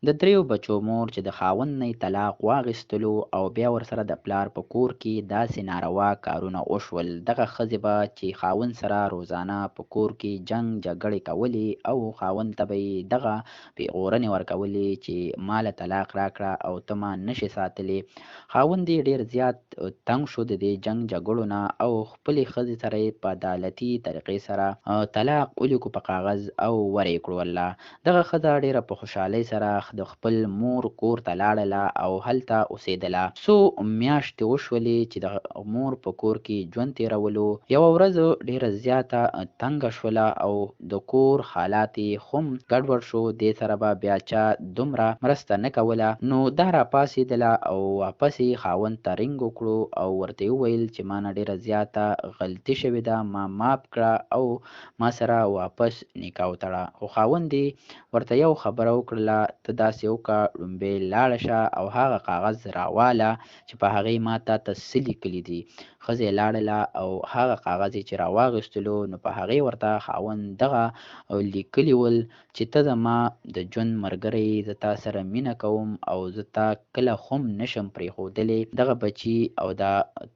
د دریو بچو مور چې د خاوند نه یې طلاق واخیستلو او بیا ورسره د پلار په کور کې داسې ناروا کارونه وشول، دغه ښځې به چې خاوند سره روزانه په کور کې جنګ جګړې کولې او خاوند ته به یې دغه پیغورنې ورکولې چې ما له طلاق راکړه او ته ما نشې ساتلی. خاوند یې ډېر زیات تنګ شو د دې جنګ جګړو نه او خپلې ښځې سره یې په عدالتي طریقې سره طلاق ولیکو په کاغذ او ور یې کړو والله. دغه ښځه ډېره په خوشحالۍ سره د خپل مور کور ته لاړله او هلته اوسېدله. څو میاشتې وشولې چې د مور په کور کې ژوند تېرولو. یوه ورځ ډېره زیاته تنګه شوله او د کور حالات یې هم ګډوډ شو. دې سره به بیا چا دومره مرسته نه کوله، نو دا راپاڅېدله او واپس یې خاوند ته رینګ وکړو او ورته یې وویل چې ما نه ډېره زیاته غلطي شوې ده، ما معاف کړه او ما سره واپس نکاح وتړه. خو خاوند یې ورته یو خبره وکړله، ته داسې وکړه لومبۍ لاړه شه او هغه کاغذ راواله چې په هغې ما تاته څه لیکلي دي. ښځه لاړله او هغه کاغذ یې چې راواخیستلو نو په هغې ورته خاوند دغه لیکلي ول چې ته زما د ژوند ملګری یې، زه تا سره مینه کوم او زه تا کله هم نشم پرېښودلی، دغه بچي او دا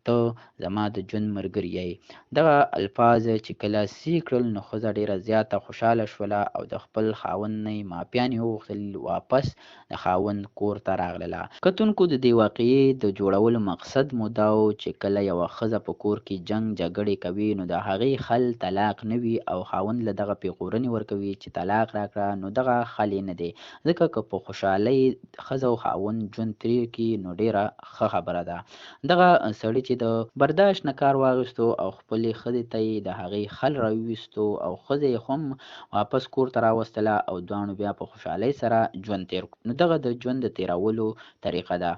ته زما د ژوند ملګری یې. دغه الفاظ چې کله سی کړل نو ښځه ډېره زیاته خوشحاله شوله او د خپل خاوند نه یې معافیانې وغوښتل، واپس د خاوند کور ته راغلله. کتونکو د دې واقعې د جوړولو مقصد مو دا و چې کله یوه ښځه په کور کې جنګ جګړې کوي نو د هغې حل طلاق نه وي او خاوند له دغه پیغورنې ورکوي چې طلاق راکړه، نو دغه حل یې نه دی. ځکه که په خوشحالۍ ښځه او خاوند ژوند تېر کړي نو ډېره ښه خبره ده. دغه سړي چې د برداشت نه کار واخیستو او خپلې ښځې ته یې د هغې حل راوویستو او ښځه یې هم واپس کور ته راوستله او دواړو بیا په خوشحالۍ سره ژوند تېر کړو. نو دغه د ژوند د تېرولو طریقه ده.